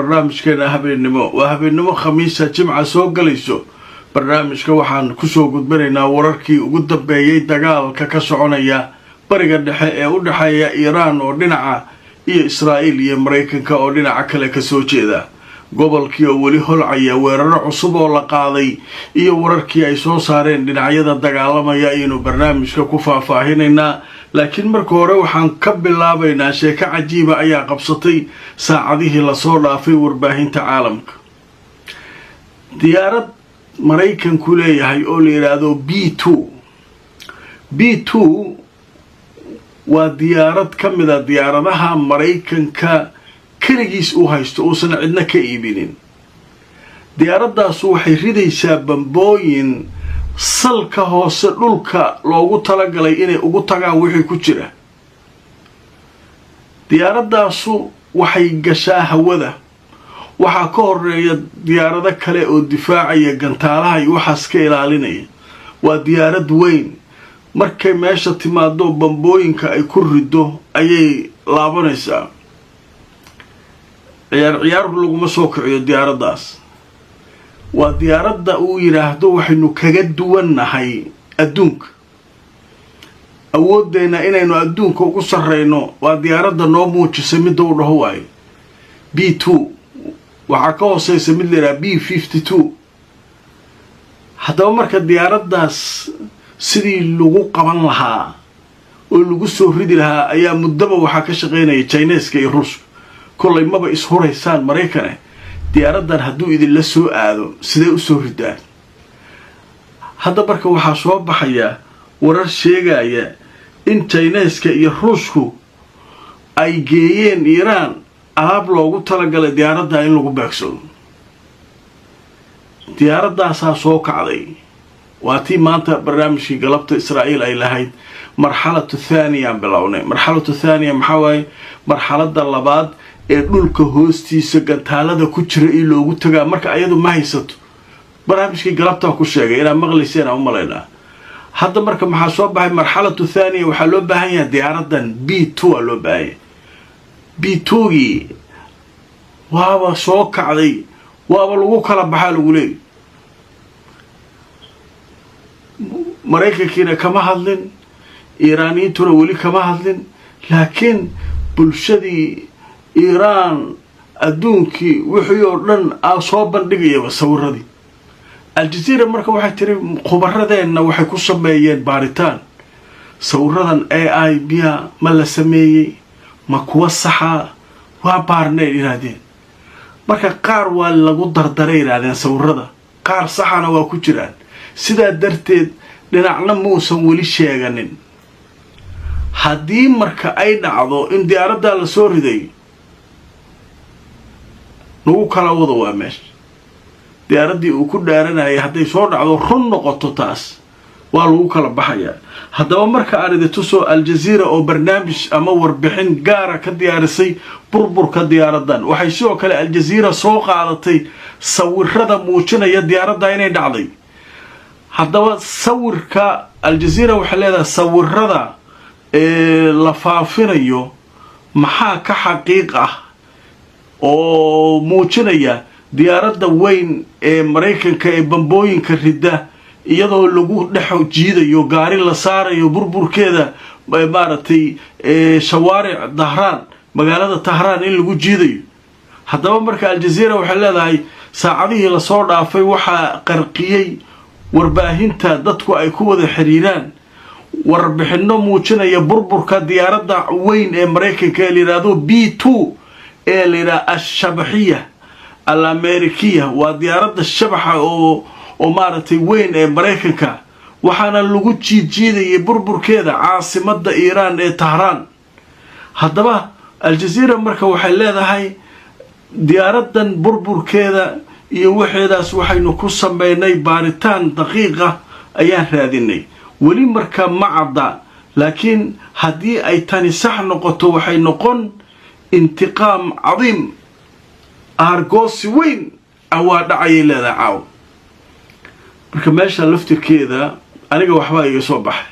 barnaamijkeena habeenimo khamiisa jimca soo galayso barnaamijka waxaan ku soo gudbinaynaa wararkii ugu dambeeyay dagaalka ka soconaya bariga dhexe ee u dhaxeeya Iran oo dhinaca iyo Israa'iil iyo Mareykanka oo dhinaca kale ka soo jeeda gobolkii oo wali holcaya weeraro cusub oo la qaaday iyo wararkii ay soo saareen dhinacyada dagaalamaya inuu barnaamijka ku faahfaahinayna laakiin marka hore waxaan ka bilaabaynaa sheeko cajiiba ayaa qabsatay saacadihii la soo dhaafay warbaahinta caalamka diyaarad Mareykanku leeyahay oo la yiraahdo B2 waa diyaarad ka mid ah diyaaradaha Mareykanka kaligiis uu haysto oo san cidna ka iibinin diyaaradaas waxay ridaysaa bambooyin salka hoose dhulka loogu talagalay inay ugu tagaan wixii ku jira diyaaradaas waxay gashaa hawada waxa ka horeeya diyaarado kale oo difaacaya gantaalaha iyo waxaas ka ilaalinaya waa diyaarad weyn markay meesha timaado bambooyinka ay ku rido ayay laabanaysaa ciyaar laguma soo kiciyo diyaaradaas waa diyaaradda uu yiraahdo waxaynu kaga duwanahay adduunka awoodeena inaynu adduunka ugu sareyno waa diyaaradda noo muujisay mid uu dhaho waay B2 waxa ka hooseysa mid leeyahay B52 haddaba marka diyaaraddaas sidii lagu qaban lahaa oo lagu soo ridi lahaa ayaa muddaba waxa ka shaqeynaya Chinese iyo Ruushka kullay maba is horeysaan Mareykan diyaaradan hadduu idin la soo aado sidee u soo ridaan hadda marka waxa soo baxaya warar sheegaya in Chinese iyo Ruushku ay geeyeen Iran alaab loogu talagalay diyaaradda in lagu beegsado diyaaraddaas soo kacday waatii maanta barnaamijkii galabta Israa'iil ay lahayd marxalada thaniya bilowne marxalada thaniya maxaa waaye marxalada labaad ee dhulka hoostiisa gantaalada ku jira in loogu tagaa marka ayadu ma haysato barnaamijkii galabta ku sheegay inaan maqlayseen aan u maleynaa hadda marka maxaa soo baxay marxalada thaniya waxa loo baahan yahay diyaaradan B2 loo baahan B2 waaba soo kacday waaba lagu kala baxaa lagu leeyahay Mareykankiina kama hadlin Iiraaniyiintuna wali kama hadlin laakiin bulshadii Iran adduunkii wixii oo dhan soo bandhigaya sawiradii Al Jazeera marka waxay tiri khubaradeenna waxay ku sameeyeen baaritaan sawiradan AI biya ma la sameeyay ma kuwa saxa waa baarnay iraadeen marka qaar waa lagu dardaray iraadeen sawirada qaar saxana waa ku jiraan sida darteed dhinacna muusan wali sheeganin haddii marka ay dhacdo in diyaaradda la soo riday lagu kala wado waa meesha diyaaradii uu ku dhaaranayay hadday soo dhacdo run noqoto taas waa lagu kala baxaya haddaba marka aan idin tuso Al Jazeera oo barnaamij ama warbixin gaar ah ka diyaarisay burburka diyaaradan waxay sidoo kale Al Jazeera soo qaadatay sawirada muujinaya diyaaradda inay dhacday haddaba sawirka Al Jazeera waxa leedahay sawirada la faafinayo maxaa ka xaqiiq ah oo muujinaya diyaaradda weyn ee Mareykanka ee bambooyinka rida iyadoo lagu dhaxo jiidayo gaari la saarayo burburkeeda maaratay shawaaric Dahraan magaalada Tahraan in lagu jiidayo haddaba marka Al Jazeera waxa leedahay saacadihii la soo dhaafay waxa qarqiyay warbaahinta dadku ay ku wada xiriiraan warbixino muujinaya burburka diyaaradda weyn ee Mareykanka ee yiraahdo B2 ee la Ash-Shabahiya al-Ameerikiya waa diyaaradda shabaxa oo maaratay weyn ee Mareykanka waxaana lagu jiidjiidayay burburkeeda caasimadda Iran ee Tahraan haddaba Al Jazeera marka waxay leedahay diyaaradan burburkeeda iyo waxeedaas waxaynu ku sameynay baaritaan daqiiqa ayaan raadinay wali marka ma cadda laakiin haddii ay tani sax noqoto waxay noqon intiqaam cadiim argoosi weyn waa dhacay leedahay caaw marka meesha laftirkeeda aniga waxba iga soo baxay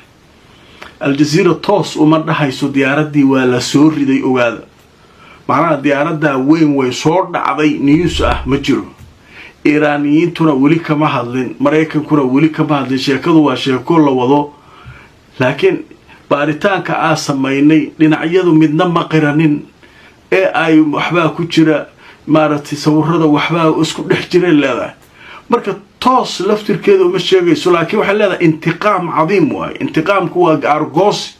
Al Jazeera toos uma dhahayso diyaaradii waa la soo riday ogaada macnaha diyaaradda weyn way soo dhacday news ma jiro iiraaniyiintuna weli kama hadlin maraykankuna weli kama hadlin sheekadu waa sheeko la wado laakiin baaritaanka aan samaynay dhinacyadu midna ma qiranin ee ay waxbaa ku jira maaragtay sawirada waxbaa isku dhex jireen leedahay marka toos laftirkeeda uma sheegayso laakiin waxay leedahay intiqaam cadiim waaye intiqaamku waa argoosi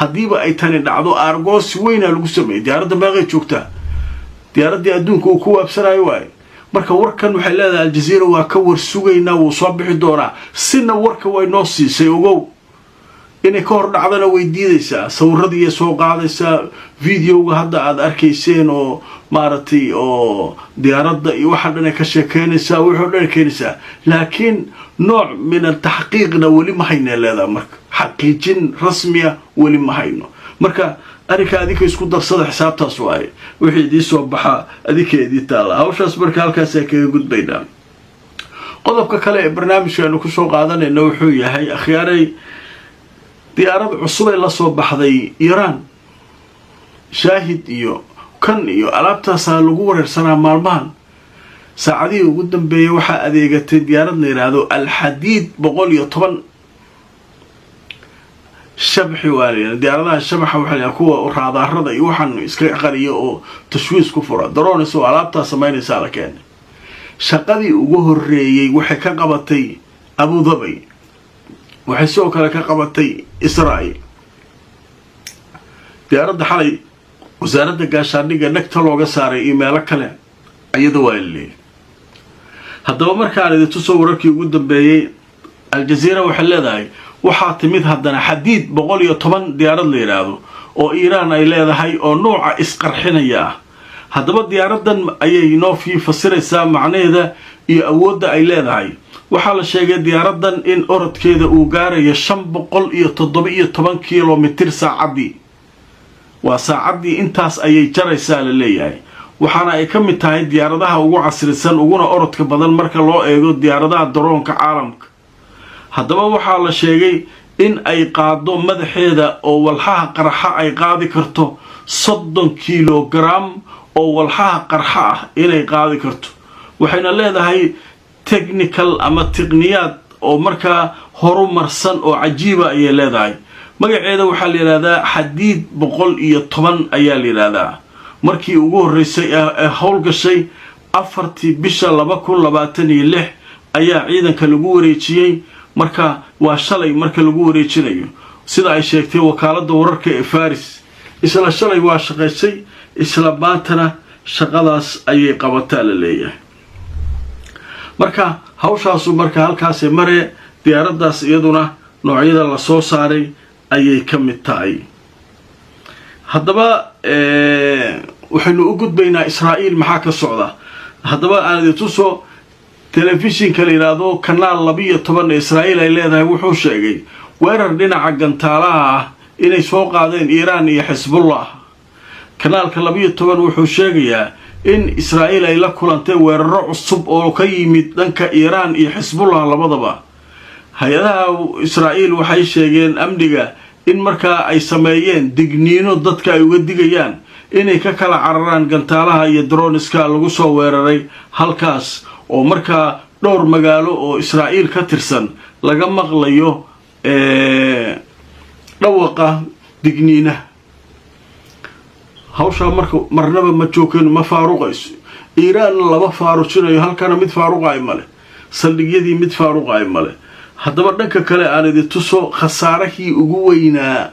haddiiba ay tani dhacdo argoosi weynaa lagu sameeyey diyaaradda meeqay joogtaa diyaaraddii adduunka uu ku waabsanayo waaye marka warkan waxay leedahay aljaziira waa ka war sugaynaa wuu soo bixi doonaa sina warka way noo siisay ogow inay ka hor dhacdana way diidaysaa sawiradiiya soo qaadaysaa videoga hadda aad arkayseen oo maaragtay oo diyaaradda iyo waxa dhan ay ka sheekeynaysaa wuxuu dhan keenaysaa laakiin nooc min altaxqiiqna weli ma hayna leedahay marka xaqiijin rasmiya weli ma hayno marka arrinka adinka isku darsada xisaabtaas waaye wixii idii soo baxa adinka idii taala hawshaas marka halkaasa kaga gudbaynaa qodobka kale ee barnaamijkaanu kusoo qaadanayna wuxuu yahay akhyaaray diyaarad cusub ay la soo baxday iiraan shaahid iyo kan iyo alaabtaasaa lagu wareersanaa maalmahan saacadihii ugu dambeeyay waxaa adeegatay diyaarad la yidhaahdo alxadiid 110 shabxi waa la diyaaradaha shabaxa waxaa la kuwa raadaarada iyo waxaan iska qariyo oo tashwiis ku fura daroonis oo alaabtaa samaynaysaa la keenay shaqadii ugu horreeyey waxay ka qabatay Abu Dhabi waxay soo kale ka qabatay Israa'iil diyaaradda xalay wasaaradda gaashaandhigga dhagta looga saaray iimaylo kale iyada waa leeyahay haddaba markaan idin tusoo wararkii ugu dambeeyay aljaziira waxay leedahay waxaa timid haddana xadiid 110 diyaarad la yiraahdo oo Iiraan ay leedahay oo nooca isqarxinaya haddaba diyaaradan ayay noo fasiraysaa macnaheeda iyo awoodda ay leedahay waxaa la sheegay diyaaradan in orodkeeda uu gaarayo 517 kilomitir saacadii waa saacadii intaas ayay jaraysaa la leeyahay waxaana ay ka mid tahay diyaaradaha ugu casrisan uguna orodka badan marka loo eego diyaaradaha daroonka caalamka haddaba waxaa la sheegay in ay qaado madaxeeda oo walxaha qarxa ay qaadi karto 30 kilogram oo walxaha qarxa ah inay qaadi karto waxayna leedahay technical ama taqniyaad oo markaa horumarsan oo cajiiba ay leedahay magaceeda waxaa la yiraahdaa xadiid 110 ayaa la yiraahdaa markii ugu horeysay ee hawl gashay 4 bisha 2026 ayaa ciidanka lagu wareejiyay marka waa shalay marka lagu wareejinayo sida ay sheegtay wakaaladda wararka ee Faris isla shalay waa shaqaysay isla baatana shaqadaas ayay qabataa la leeyahay marka hawshaasu marka halkaas ay mare diyaaradaas iyaduna noocyada la soo saaray ayay ka mid tahay haddaba waxaynu u gudbaynaa Israa'iil maxaa ka socda haddaba aan idin tuso telefishinka la yiraahdo kanaal 12 ee Israa'iil ay leedahay wuxuu sheegay weerar dhinaca gantaalaha ah inay soo qaadeen Iiraan iyo Hezbollah kanaalka 12 wuxuu sheegayaa in Israa'iil ay la kulantay weeraro cusub oo ka yimid dhanka Iiraan iyo Hezbollah labadaba hay'adaha Israa'iil waxay sheegeen amniga in markaa ay sameeyeen digniino dadka ay uga digayaan inay ka kala cararaan gantaalaha iyo droniska lagu soo weeraray halkaas oo markaa dhowr magaalo oo Israa'iil ka tirsan laga maqlayo dhawaqa digniina hawsha marka marnaba ma joogeen ma faaruqayso Iiraan laba faaruqinayo halkana mid faaruqay male saldhigyadii mid faaruqay male haddaba dhanka kale aan idin tuso khasaarihii ugu weynaa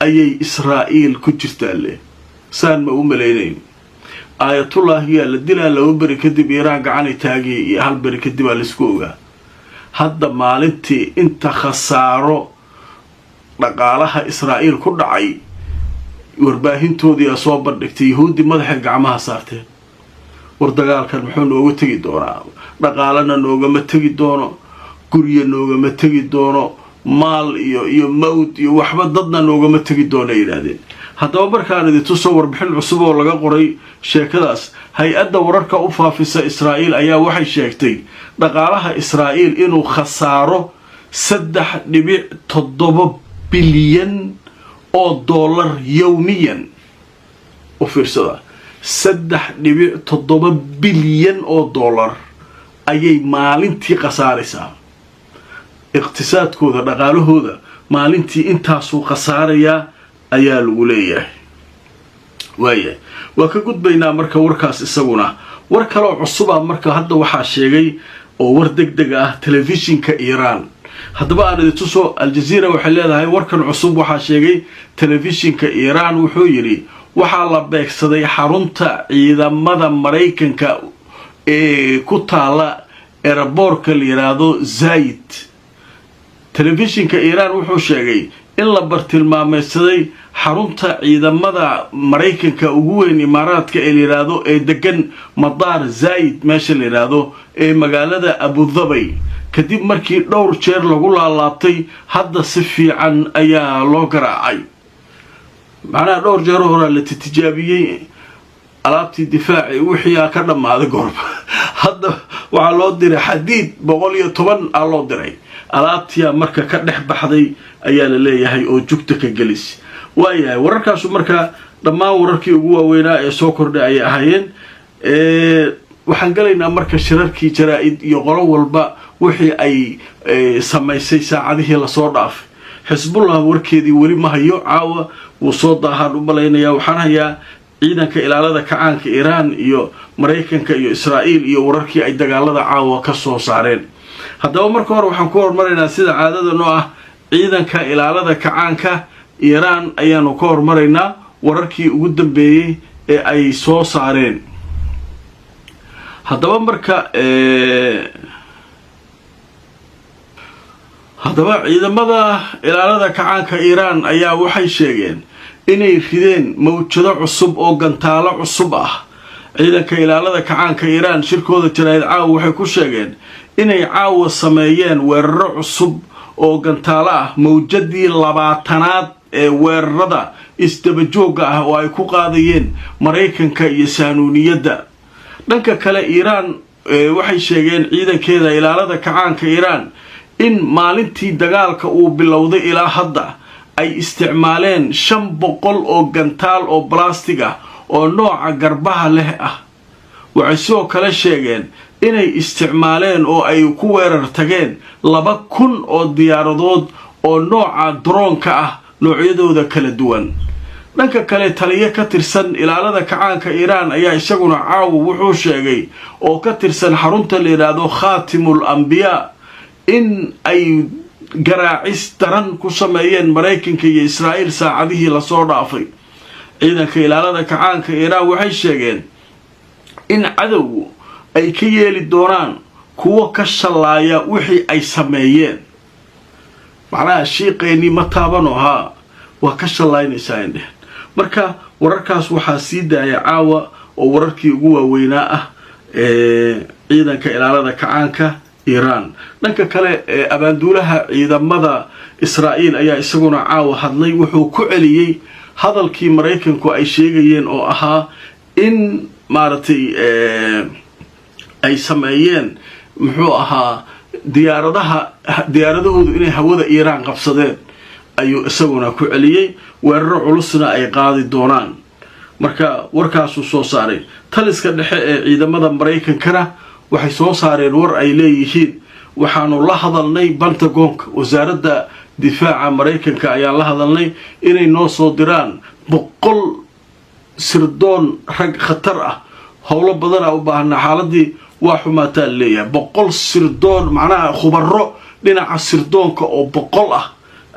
ayay Israa'iil ku jirtaa le saan ma u maleynay aayatullah yaa la dilaa laba bari kadib Iiraan gacan ay taagay iyo hal bari kadib la isku ogaa hadda maalintii inta khasaaro dhaqaalaha Israa'iil ku dhacay warbaahintoodii soo bandhigtay yahuudi madaxa gacmaha saarteen war dagaalkan muxuu nooga tagi doonaa dhaqaalana noogama tagi doono guriga noogama tagi doono maal iyo mawd iyo waxba dadna noogama tagi doono yiraahdeen haddaba markaan idin tuso warbixin cusub oo laga qoray sheekadaas hay-adda wararka u faafisa Israa'iil ayaa waxay sheegtay dhaqaalaha Israa'iil inuu khasaaro 3.7 bilyan oo dollar yawmiyan u fiirsada 3.7 bilyan oo dollar ayay maalintii khasaaraysaa iqtisaadkooda dhaqaalahooda maalintii intaasuu khasaarayaa ayaa lagu leeyahay waayahay waa ka gudbaynaa marka warkaas isaguna war kaloo cusuba marka hadda waxaa sheegay oo war degdeg ah telefishinka Iran haddaba aan idin tuso Al-Jazeera waxay leedahay warkan cusub waxaa sheegay telefishinka Iran wuxuu yiri waxaa la beegsaday xarunta ciidamada Mareykanka ee ku taala airportka la yiraahdo Zayed telefishinka Iran wuxuu sheegay in la bartilmaameedsaday xarunta ciidamada Mareykanka ugu weyn Imaaraadka ee la yiraahdo ee degan Madaar Zayed meesha la yiraahdo ee magaalada Abu Dhabi kadib markii dhowr jeer lagu laalaabtay hadda si fiican ayaa loo garaacay macnaha dhowr jeer hore la tijaabiyay alaabtii difaaci wixii ka dhamaaday goorba hadda waxa loo diray xadiid 110 aa loo diray alaabtii marka ka dhex baxday ayaa la leeyahay oo jugta ka galis waayahay wararkaas marka dhammaan wararkii ugu waaweynaa ee soo kordhay ay ahaayeen waxaan galaynaa marka shirarkii jaraa'id iyo qolo walba wixii ay samaysay saacadihii la soo dhaafay Hezbollah warkeedii wali ma hayo caawa wuu soo daahan u malaynayaa waxaan hayaa ciidanka ilaalada kacaanka Iran iyo Mareykanka iyo Israa'iil iyo wararkii ay dagaalada caawa ka soo saareen haddaba marka hore waxaan ku hormaraynaa sida caadada noo ah ciidanka ilaalada kacaanka Iran ayaanu ka hormaraynaa wararkii ugu dambeeyay ee ay soo saareen haddaba marka haddaba ciidamada ilaalada kacaanka Iran ayaa waxay sheegeen inay rideen mawjado cusub oo gantaalo cusub ah ciidanka ilaalada kacaanka Iran shirkooda jaraa'id caawa waxay ku sheegeen inay caawa sameeyeen weeraro cusub oo gantaalo ah mawjadii 20aad ee weerarada isdabajooga ah oo ay ku qaadayeen Mareykanka iyo Saanuniyada dhanka kale Iran waxay sheegeen ciidankeeda ilaalada kacaanka Iran in maalintii dagaalka uu bilowday ilaa hadda ay isticmaaleen 500 oo gantaal oo plastic ah oo nooca garbaha leh ah waxay soo kale sheegeen inay isticmaaleen oo ay ku weerar tageen 2,000 oo diyaaradood oo nooca drone-ka ah noocyadooda kala duwan dhanka kale taliye ka tirsan ilaalada kacaanka Iran ayaa isaguna caawa wuxuu sheegay oo ka tirsan xarunta la yiraahdo Khatimul Anbiya in ay garaacis daran ku sameeyeen Mareykanka iyo Israa'iil saacadihii la soo dhaafay ciidanka ilaalada kacaanka Iran waxay sheegeen in cadawgu ay ka yeeli doonaan kuwa ka shalaaya wixii ay sameeyeen macnaha shiiqeeni ma taabano ha waa ka shalaynaysaa indheh marka wararkaas waxaa sii daaya caawa oo wararkii ugu waaweynaa ah ciidanka ilaalada kacaanka Iran dhanka kale abaanduulaha ciidamada Israa'iil ayaa isaguna caawa hadlay wuxuu ku celiyay hadalkii Mareykanku ay sheegayeen oo ahaa in maartay ay sameeyeen muxuu ahaa diyaaradahoodu inay hawada Iran qabsadeen ayuu isaguna ku celiyay weeraro culusna ay qaadi doonaan marka warkaas uu soo saaray taliska dhexe ee ciidamada Mareykankana waxay soo saareen war ay leeyihiin waxaanu la hadalnay Pentagonka wasaaradda difaaca Mareykanka ayaa la hadalnay inay noo soo diraan 100 sirdoon rag khatar ah howlo badan u baahan xaaladii waa xumaataa leeyahay 100 sirdoon macnaha khubaro dhinaca sirdoonka oo 100 ah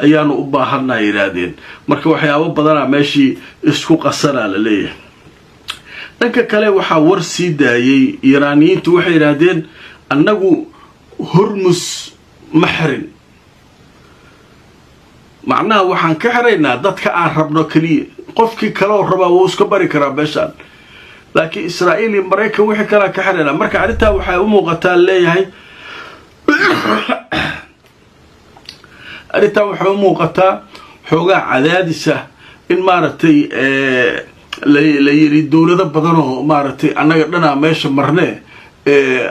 ayaanu u baahanaa yiraahdeen marka waxyaabo badan meeshii isku qasana la leeyahay dhanka kale waxaa war sii daayay Iiraaniyiintu waxay yiraahdeen annagu Hormuz maxrin macnaha waxaan ka xiraynaa dadka aan rabno kaliya qofkii kale oo raba wuu iska bari karaa beeshan laakiin Israa'iil iyo Mareykan wixii kale ka xiraynaa marka arinta waxay u muuqataa leeyahay arinta waxay u muuqataa xoogaa cadaadisa in maaragtay la yiri dawlado badan oo maaragtay annaga dhana meesha marnee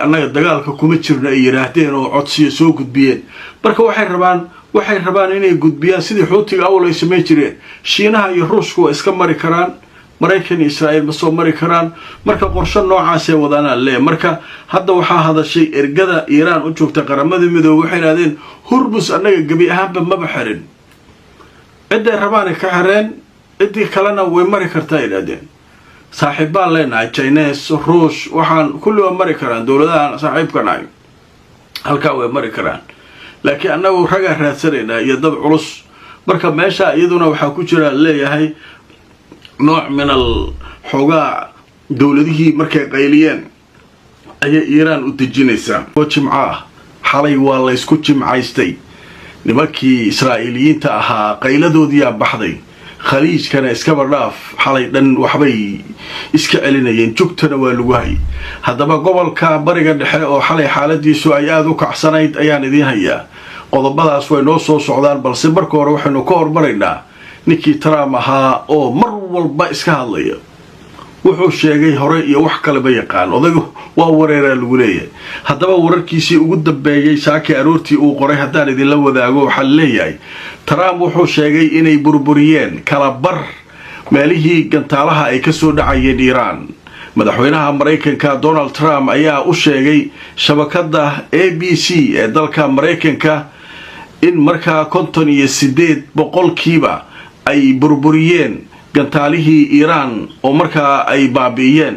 annaga dagaalka kuma jirno ay yiraahdeen oo codsiyo soo gudbiyeen marka waxay rabaan inay gudbiyaan sidii xuutiga awal ay sameeyeen jireen Shiinaha iyo Ruushku iska mari karaan maraykan iyo israa'iil ma soo mari karaan marka qorshe noocaasay wadaanaan lee marka hadda waxaa hadashay ergada iiraan u joogta qaramada midoobay waxay yidhahdeen hormus annaga gebi ahaanba maba xirin cidday rabaanay ka xireen ciddii kalena way mari kartaa yidhahdeen saaxiib baan leenahay jines ruush waxaan kulli waa mari karaan dowladahan saaxiibka nahay halkaa way mari karaan laakiin annagu ragaa raadsanaynaa iyo dad culus marka meesha iyaduna waxaa ku jira leeyahay nooc min al xoogaa dowladihii markay qayliyeen ayay iiraan u dejinaysaa oo jimco ah xalay waa laysku jimcaystay nimankii israa'iiliyiinta ahaa qayladoodiyaa baxday khaliijkana iskaba dhaaf xalay dhan waxbay iska celinayeen jugtana waa lagu hayay haddaba gobolka bariga dhexe oo xalay xaaladiisu ay aada u kacsanayd ayaan idiin hayaa qodobadaas way noo soo socdaan balse marka hore waxaynu ka hormaraynaa ninkii Trump ahaa oo mar walba iska hadlaya wuxuu sheegay hore iyo wax kale ba yaqaan odaygu waa wareeraa lagu leeyahay haddaba wararkiisii ugu dambeeyay saaki aroortii uu qoray haddaan idinla wadaago waxaa leeyahay Trump wuxuu sheegay inay burburiyeen kala bar meelihii gantaalaha ay ka soo dhacayeen Iiraan madaxweynaha Mareykanka Donald Trump ayaa u sheegay shabakada ABC ee dalka Mareykanka in markaa 58% ay burburiyeen gantaalihii Iiraan oo markaa ay baabi'iyeen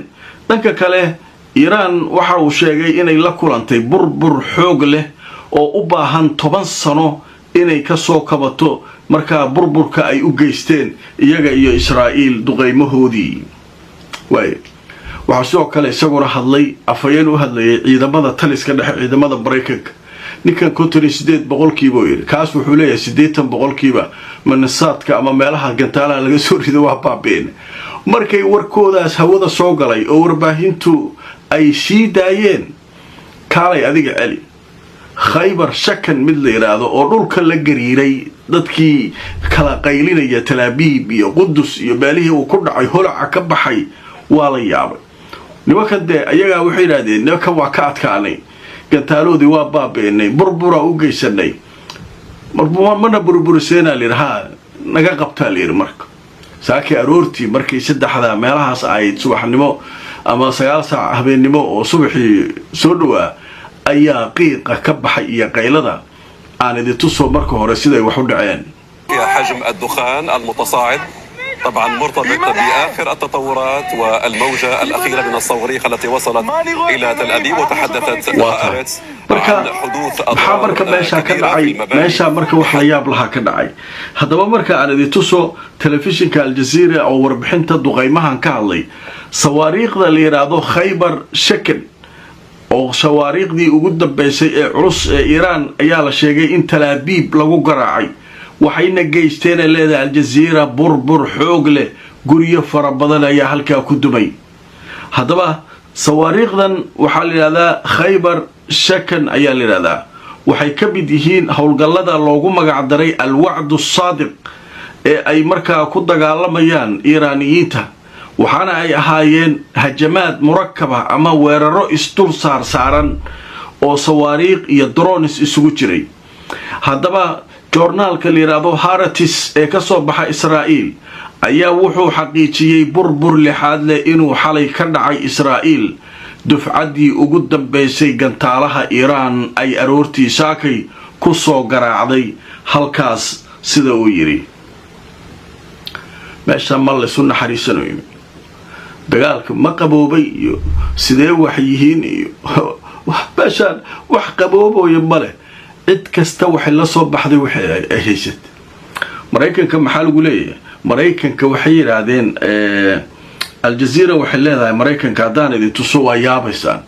dhanka kale Iiraan waxa uu sheegay inay la kulantay burbur xoog leh oo u baahan 10 sano inay ka soo kabato markaa burburka ay u geysteen iyaga iyo Israa'iil duqeymahoodii waxa soo kale isaguna hadlay afayeen u hadlayay ciidamada taliska dhexe ciidamada Mareykanka ninkan 58% yiri kaas wuxuu leeyahay 80% manasaadka ama meelaha gantaalaha laga soo rido waa baabeen markay warkoodaas hawada soo galay oo warbaahintu ay sii daayeen kaalay adiga cali khaybar shakan mid la yiraahdo oo dhulka la gariiray dadkii kala qaylinaya Talaabiib iyo Qudus iyo meelihii uu ku dhacay holaca ka baxay waa la yaabay nimankan ayaga waxay yiraahdeen nimankan waa ka adkaanay gantaaloodii waa baabeenay burbura u geysanay mana burburiseenaa liiraha naga qabtaa liir marka saaki aroortii markay saddexda meelahaas ay subaxnimo ama 9 saac habeenimo oo subaxii soo dhawaa ayaa qiiqa ka baxay iyo qaylada aan idin tuso marka hore siday wax u dhaceen حجم الدخان المتصاعد طبعا مرتبط بآخر التطورات والموجة الأخيرة من الصواريخ التي وصلت إلى تل أبيب وتحدثت هآرتس عن حدوث أضرار meesha marka wax la yaab laha ka dhacay hadaba marka aan idin tuso telefishinka Al-Jazeera oo warbixinta duqeymahan ka hadlay sawaariikhda la yiraahdo Khaybar shakan oo sawaariikhdii ugu dambeysay ee culus ee Iiraan ayaa la sheegay in Talaabiib lagu garaacay waxayna geysteen leedahay Al-Jazeera burbur xoog leh guriyo fara badan ayaa halkaa ku dumay hadaba sawaariikhdan waxa la yiraahdaa Khaybar shakan ayaa la yiraahdaa waxay ka mid yihiin howlgallada loogu magac daray al-wa'd as-sadiq ee ay markaa ku dagaalamayaan Iiraaniyiinta waxaana ay ahaayeen hajamaad murakkaba ama weeraro isdul saaran oo sawaariikh iyo drones isugu jiray hadaba joornaalka la yiraahdo Haaretz ee ka soo baxa Israa'iil ayaa wuxuu xaqiijiyay burbur lixaad leh inuu xalay ka dhacay Israa'iil dufcadii ugu dambeysay gantaalaha Iiraan ay aroortii saakay ku soo garaacday halkaas sida uu yiri meesha ma la soo naxariisanayo dagaalka ma qaboobay iyo sidee wax yihiin iyo meeshaan wax qaboobayo male cid kasta waxay la soo baxday waxay ay haysat Mareykanka maxaa lagu leeyahay Mareykanka waxay yiraahdeen Al-Jazeera waxay leedahay Mareykanka hadaan idin tuso waa yaabaysaan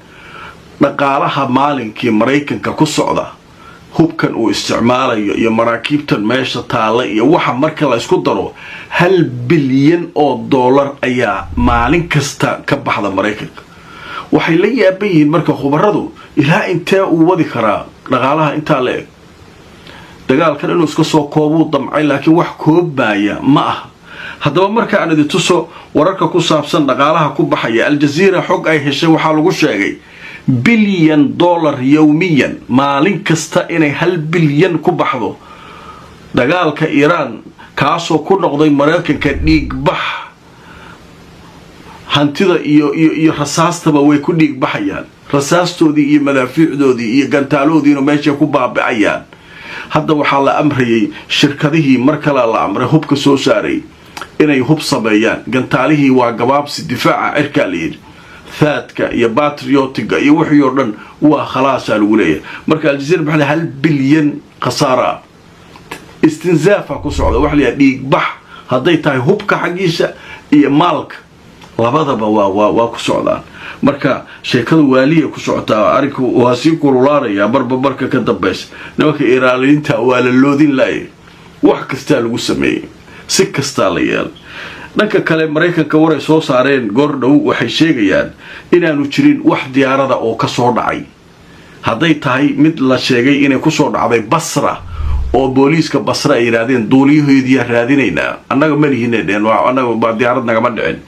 dhaqaalaha maalinkii Mareykanka ku socda hubkan uu isticmaalayo iyo maraakiibtan meesha taala iyo waxa marka la isku daro $1 bilyan ayaa maalin kasta ka baxda Mareykanka waxay la yaabayeen marka khubaradu ilaa intee uu wadi karaa dhaqaalaha inta leeg dagaalkan inuu iska soo koobo damcay laakiin wax koobaya ma aha hadaba marka aan idin tuso wararka ku saabsan dhaqaalaha ku baxaya Al-Jazeera xog ay heshay waxa lagu sheegay $1 bilyan yawmiyan maalin kasta inay $1 bilyan ku baxdo dagaalka Iiraan kaasoo ku noqday Mareykanka dhiig bax hantida iyo rasaastaba way ku dhiig baxayaan rasaastoodii iyo madaafiicdoodii iyo gantaaloodiina meesha ku baaba'ayaan hadda waxaa la amrayay shirkadihii mar kale la amray hubka soo saaray inay hub sameeyaan gantaalihii waa gabaabsi difaaca cirka leeyay ثاتك يا باتريوتيك يا وحي يردن وخلاص الولاية مركز الجزيرة بحال 1 بليون خسارة استنزافها كسعودة وحلي ديك بح هديتها هبك حقيسة يا مالك لبضب وكسعودة مركز شيكل والية كسعودة أريكو وهاسيكو رولاري يا بركة كدبس نوك إيراليين تأوال اللودين لاي وحكستال وسمي سكستال يال dhanka kale Mareykanka waray soo saareen goordhow waxay sheegayaan inaanu jirin wax diyaarada oo ka soo dhacay haday tahay mid la sheegay inay ku soo dhacday Basra oo booliiska Basra ay raadeen duuliyahoodii raadinayna annaga ma lihineen annaga ba diyaarad naga ma dhicin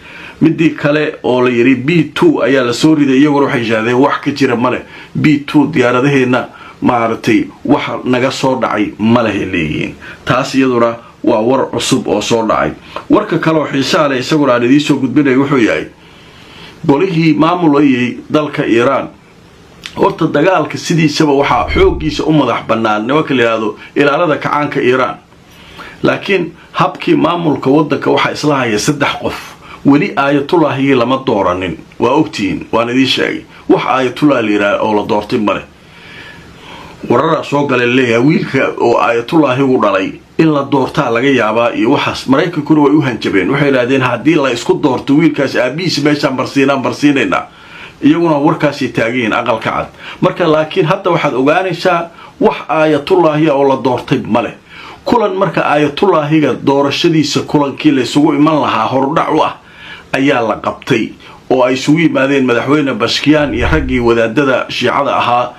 midii kale oo la yiri B2 ayaa la soo riday iyagoo waxay shaadeen wax ka jira male B2 diyaaradaheena maartay wax naga soo dhacay male leeyihiin taas iyaduna waa war cusub oo soo dhacay warka kale oo xiiso leh isagoo aan idin soo gudbinay wuxuu yahay bolihii maamulayay dalka Iran horta dagaalka sidiisaba waxa xoogiisa u madax banaan nimanka leeyahay ilaalada kacaanka Iran laakiin habkii maamulka wadanka waxa isla haya 3 qof wali aayatullaahi lama dooranin waa ogtiin waan idin sheegay wax aayatullaahi leeyahay oo la doortay male warara soo galay leeyahay wiilka oo aayatullaahi u dhalay in la doortaa laga yaabaa iyo waxaas Mareykankuna way u hanjabeen waxay yiraahdeen hadii la isku doorto wiilkaas aabiis meesha marsiinayna iyaguna warkaasi taageen aqalka cad marka laakiin hadda waxaad ogaanaysaa wax aayatullaahi oo la doortay male kulan marka aayatullaahiga doorashadiisa kulankii la isugu iman lahaa hordhac u ah ayaa la qabtay oo ay isugu yimaadeen madaxweyne Bashkiyan iyo raggii wadaadada shiicada ahaa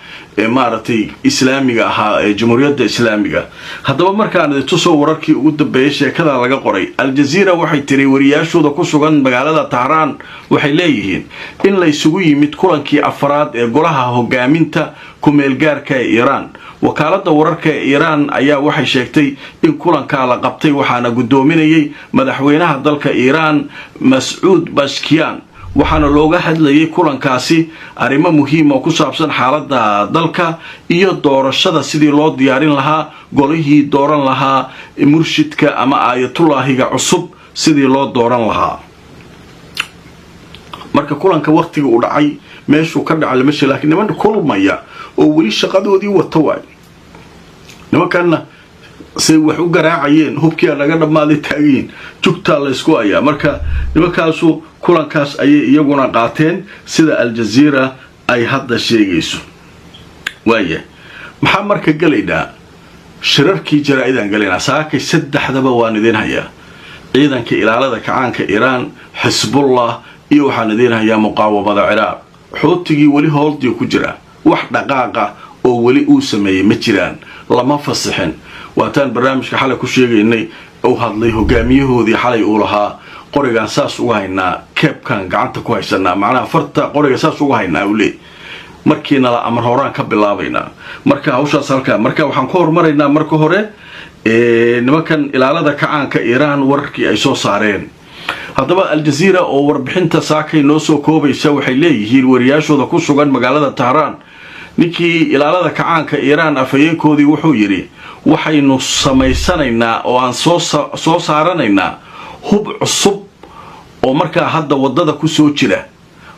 maartay islaamiga ahaa ee jamhuuriyadda islaamiga hadaba markaan tusoo wararkii ugu dambeeyay sheekada laga qoray Al Jazeera waxay tiri wariyaashooda ku sugan magaalada Tehran waxay leeyihiin in la isugu yimid kulankii afraad ee golaha hogaaminta ku meel gaarka ee Iran wakaalada wararka ee Iran ayaa waxay sheegtay in kulanka la qabtay waxaana gudoominayay madaxweynaha dalka Iran Mas'ud Bashkiyan waxaana looga hadlayay kulankaasi arimo muhiim oo ku saabsan xaaladda dalka iyo doorashada sidii loo diyaarin lahaa golihii dooran lahaa murshidka ama aayatullaahiga cusub sidii loo dooran lahaa marka kulanka waqtiga uu dhacay meeshuu ka dhacay lama sheegay laakiin niman kulmaya oo wali shaqadoodii wato waay nimankan say wax u garaacayeen hubkii laga dhamaaday taageen jugta la isku ayaa marka nimankaasu kulankaas ayay iyaguna qaateen sida Al Jazeera ay hadda sheegayso waaye maxaa marka galayda shirarkii jaraa'idan galayna saakay saddexdaba waan idin hayaa ciidanka ilaalada kacaanka Iran Hezbollah iyo waxaan idin hayaa muqaawamada Ciraaq xootigii wali howltii ku jira wax dhaqaaqa oo wali uu sameeyay ma jiraan lama fasaxin waataan barnaamijka xalay ku sheegaynay oo hadlay hogaamiyahoodii xalay uu lahaa qorigan saas uga haynaa keebkan gacanta ku haysanaa macnaha farta qoriga saas uga haynaa uu leeyahay markiina la amar horaan ka bilaabaynaa marka hawshaas halka marka waxaan ku hormaraynaa marka hore nimankan ilaalada kacaanka Iran warkii ay soo saareen haddaba Al Jazeera oo warbixinta saakay noo soo koobaysa waxay leeyihiin wariyaashooda ku sugan magaalada Tehran ninkii ilaalada kacaanka Iran afayeenkoodii wuxuu yiri waxaynu samaysanaynaa oo aan soo saaranaynaa hub cusub oo markaa hadda wadada ku soo jira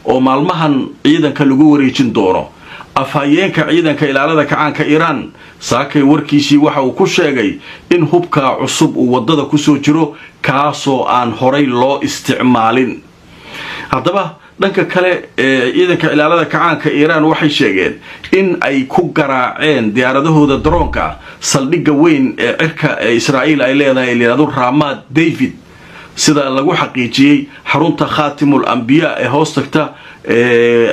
oo maalmahan ciidanka lagu wareejin doono afhayeenka ciidanka ilaalada kacaanka Iran saakay warkiisii waxa uu ku sheegay in hubka cusub uu wadada ku soo jiro kaasoo aan horay loo isticmaalin haddaba dhanka kale ciidanka ilaalada kacaanka Iran waxay sheegeen in ay ku garaaceen diyaaradahooda droonka saldhigga weyn ee cirka ee Israa'iil ay leedahay leeyahay Ramat David sida lagu xaqiijiyay xarunta Khatimul Anbiya ee hoostagta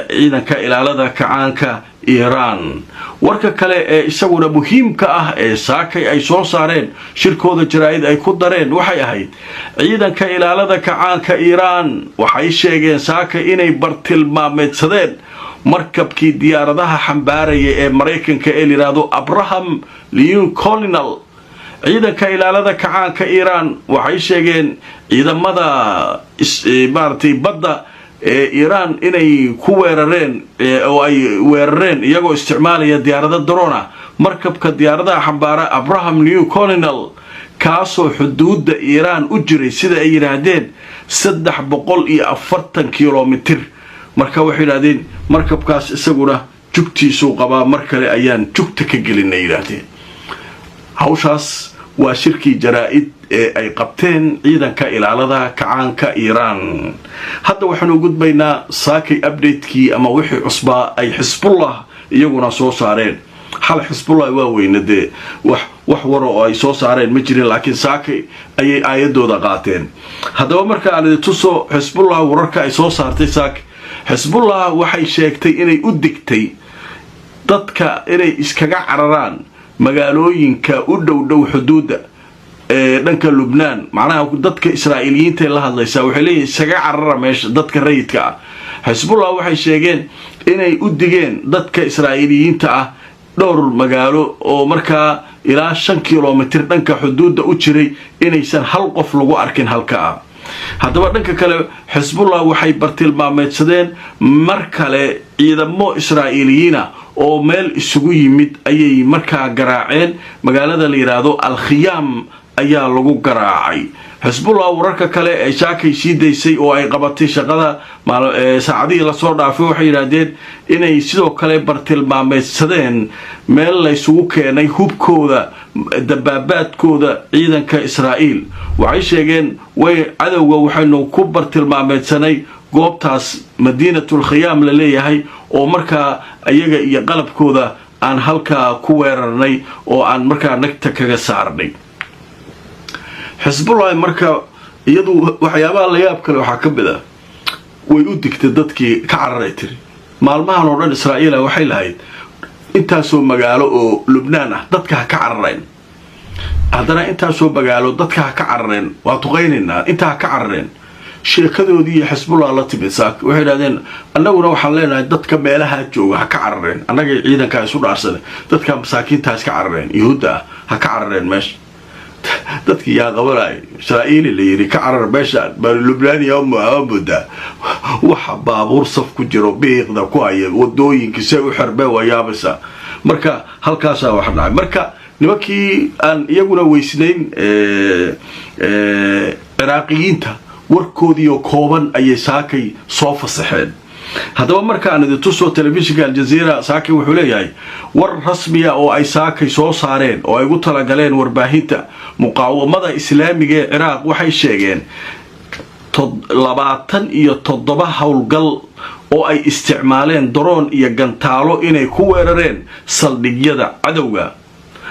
ciidanka ilaalada kacaanka Iran warka kale ee isaguna muhiimka ah ee saakay ay soo saareen shirkooda jaraa'id ay ku dareen waxay ahayd ciidanka ilaalada kacaanka Iran waxay sheegeen saakay inay bartilmaameedsadeen markabkii diyaaradaha xambaaraya ee Mareykanka ee yiraahdo Abraham Lincoln ciidanka ilaalada kacaanka Iran waxay sheegeen ciidamada maartay badda إيران إني كويررين أو أي ويررين يجوا استعمال ديارة الدرونة مركب كديارة حبارة أبراهام نيو كولينل كاسو حدود إيران أجري سيدا إيرادين 340 كيلومتر مركب وحيدين مركب كاس إسقنا جبتي سوق با مركب أيان جبتك جلنا إيرادين هوشاس وشركة جرائد أي قبتين عيدا كإلالة كعان كإيران حتى وحنو قد بينا ساكي أبديت كي أما وحي عصبة أي حزب الله يقولنا سو صارين حال حزب الله واوين دي وحورو أي سو صارين مجري لكن ساكي أي آيادو دقاتين هذا ومركا على تسو حزب الله وركا أي سو صارتي ساك حزب الله وحي شاكتي إني أدكتي ضدك إني إسكاقع عرران magaalooyinka u dhow xuduuda dhanka Lubnaan macnaha dadka Israa'iiliyiinta la hadlaysa waxay leeyihiin isaga carara meesha dadka rayidka ah Hezbollah waxay sheegeen inay u digeen dadka Israa'iiliyiinta ah dhowr magaalo oo markaa ilaa 5 kilomitir dhanka xuduuda u jiray inaysan hal qof lagu arkin halka haddaba dhanka kale Hezbollah waxay bartilmaameedsadeen mar kale ciidamo Israa'iiliyiina oo meel isugu yimid ayay markaa garaaceen magaalada la yiraahdo Al-Khiyam ayaa lagu garaacay Hezbollah wararka kale ay shaakay siideysay oo ay qabatay shaqada saacadii la soo dhaafay waxay yiraahdeen inay sidoo kale bartilmaameedsadeen meel la isugu keenay hubkooda dabaabaadkooda ciidanka Israa'iil waxay sheegeen way cadawga waxaynu ku bartilmaameedsanay goobtaas Madiinatul Khiyam la leeyahay oo markaa ayaga iyo qalabkooda aan halka ku weerarnay oo aan markaa nagta kaga saarnay Hezbollah markaa iyadu waxyaabaha la yaab kale waxa ka mid ah way u digtay dadkii ka cararay tiri maalmahan oo dhan Israa'iil waxay lahayd intaasoo magaalo oo Lubnaan ah dadka ka carareen haddana intaasoo magaalo dadka ka carareen waa tuqaynina inta ka carareen sheekadoodii Hezbollah la tibsaak waxay yiraahdeen annaguna waxaan leenahay dadka meelaha jooga ha ka carareen annaga ciidanka isu dhaarsan dadka masaakiinta iska carareen yahuuda ha ka carareen meesha dadkii yaa qabanay Israa'iil la yiri ka carar meesha bal Lubnaan iyo Maabuda waxa baabuur saf ku jiro beeqda ku ay wadooyinka si u xarbay wayaabasa marka halkaas wax dhacay marka nimankii aan iyaguna weysnayn Iraaqiyiinta warkoodii oo kooban ayay saakay soo fasaxeen haddaba markaan idin tuso telefishinka Al Jazeera saakay wuxuu leeyahay war rasmi ah oo ay saakay soo saareen oo ay ugu tala galeen warbaahinta muqaawamada islaamiga ee Ciraaq waxay sheegeen 27 hawlgal oo ay isticmaaleen drone iyo gantaalo inay ku weerareen saldhigyada cadawga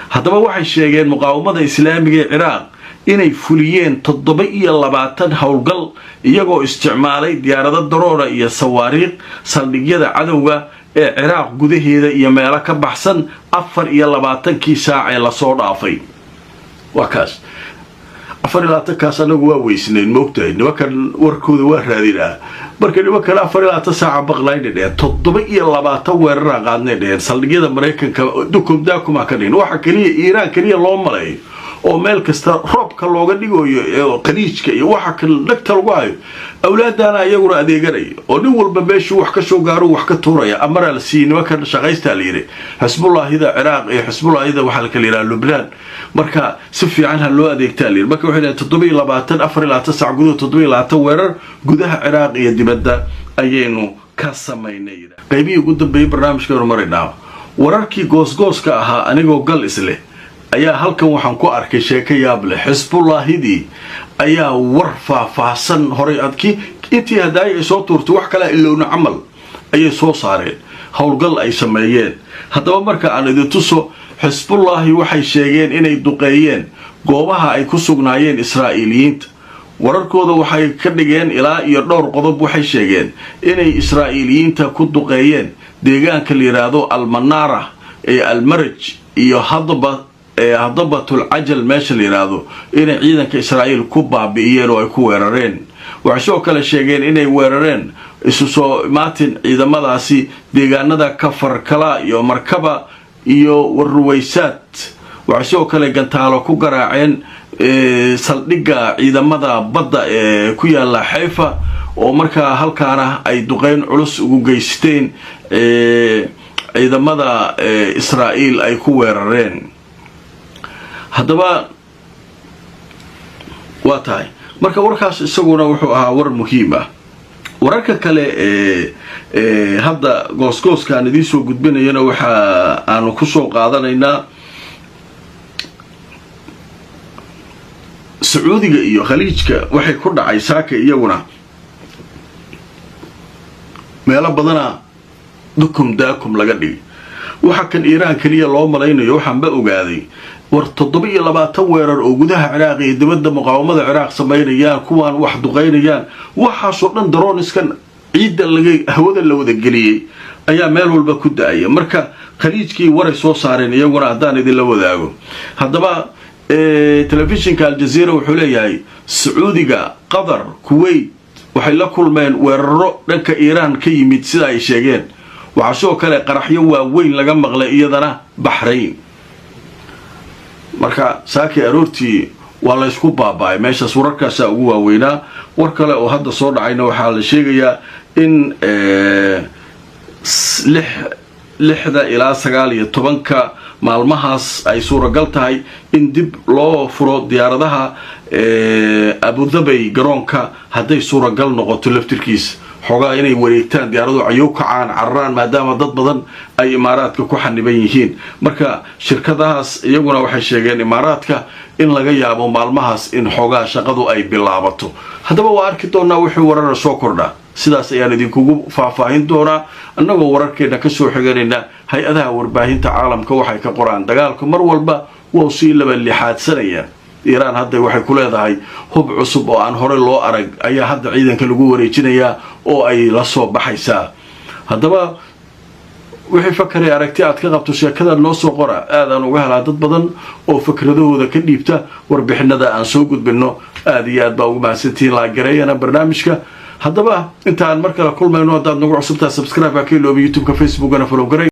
haddaba waxay sheegeen muqaawamada islaamiga ee Ciraaq inay fuliyeen 27 hawlgal iyagoo isticmaalay diyaarado daroora iyo sawaariiq saldhigyada cadawga ee Ciraaq gudaheeda iyo meelo ka baxsan 24 saac ee la soo dhaafay wakaas 24 kaas anagu waa weysnayn moogtahay nimankan warkooda waa raadinaa marka nimankan 24 saac baqlaynay 27 weerar qaadnay dheer saldhigyada Mareykanka dukumdaakuma ka dhigin waxa kaliya Iiraan kaliya loo malay oo meel kasta roobka looga dhigayo qaniijka iyo waxa kale dhagta lagu hayo awlaadana iyaguna adeeganay oo nin walba meeshu wax ka soo gaaro wax ka tuuraya amara la siinimo ka shaqaysta leeyahay Hezbollah ida Ciraaq iyo Hezbollah ida waxa kale ilaa Lubnaan marka si fiican ha loo adeegtaa leeyahay marka waxay leedahay 24 gudaha 27 weerar gudaha Ciraaq iyo dibadda ayaynu ka sameynay qaybihii ugu dambeeyay barnaamijka horumarinaa wararkii goosgooska ahaa anigoo gal isle ayaa halkan waxaan ku arkay sheeko yaab leh Hezbollahidii ayaa war faahfaahsan horay adkii intii haday ay soo tuurtay wax kale ilowna amal ayay soo saareen hawlgal ay sameeyeen haddaba marka aan idin tuso Hezbollah waxay sheegeen inay duqeeyeen goobaha ay ku sugnaayeen Israa'iiliyiinta wararkooda waxay ka dhigeen ilaa iyo dhowr qodob waxay sheegeen inay Israa'iiliyiinta ku duqeeyeen deegaanka la yiraahdo Al-Manara ee Al-Marj iyo hadabatul ajal meesha la yiraahdo inay ciidanka Israa'iil ku baabi'iyeen oo ay ku weerareen waxay kale sheegeen inay weerareen isu soo maatin ciidamadaasi deegaanada Kafar Kala iyo Markaba iyo Warwaysaad waxay kale gantaalo ku garaaceen saldhiga ciidamada badda ee ku yaala Haifa oo markaa halkaana ay duqeyn culus ugu geysteen ciidamada Israa'iil ay ku weerareen. haddaba waa tahay marka warkaas isaguna wuxuu ahaa war muhiim ah. wararka kale hadda goosgooskaan idiin soo gudbinayana waxa aanu ku soo qaadanaynaa Sacuudiga iyo Khaliijka waxay ku dhacay saaka iyaguna meelo badana dukum daakum laga dhigay. waxa kan Iiraan kaliya loo malaynayo waxaan ba ogaaday war 27 weerar oo gudaha Ciraaq iyo dibadda muqaawamada Ciraaq sameynayaan kuwaan wax duqeynayaan waxaas oo dhan droneskan ciidan laga hawada la wada geliyay ayaa meel walba ku daaya. marka Khaliijkii waray soo saareen iyaguna hadaan idin la wadaago. haddaba telefishinka Al Jazeera wuxuu leeyahay Sacuudiga, Qatar, Kuwait waxay la kulmeen weeraro dhanka Iiraan ka yimid sida ay sheegeen. waxa soo kale qaraxyo waaweyn laga maqlay iyadana Bahrain. marka saaki aroortii waa la isku baabay meeshaas wararkaas ugu waaweynaa. war kale oo hadda soo dhacayna waxa la sheegayaa in 6 ilaa 19 maalmahaas ay suuragal tahay in dib loo furo diyaaradaha Abu Dhabi garoonka hadday suuragal noqoto laftirkiisa xogaa inay wareegtaan diyaaradu ayow kacaan carraan maadaama dad badan ay imaaraadka ku xaniban yihiin. marka shirkadahaas iyaguna waxay sheegeen imaaraadka in laga yaabo maalmahaas in xogaa shaqadu ay bilaabato. haddaba waa arki doonaa wixii warar soo kordha sidaas ayaan idinkugu faahfaahin doonaa annagoo wararkeena ka soo xiganayna hay-adaha warbaahinta caalamka waxay ka qoraan dagaalka mar walba waa sii laba lixaadsanaya. Iiraan hadda waxay ku leedahay hub cusub oo aan hore loo arag ayaa hadda ciidanka lagu wareejinayaa oo ay la soo baxaysaa. haddaba wixii fakray aragti aad ka qabto sheekada noo soo qora aadaan uga helaa dad badan oo fikradahooda ka dhiibta warbixinada aan soo gudbino. aad iyo aad baa ugu mahadsantihiin la gareeyana barnaamijka. haddaba intaan mar kale kulmayno haddaad nagu cusubtaa subscribe ka iloobi YouTube-ka, Facebook-na follow garay.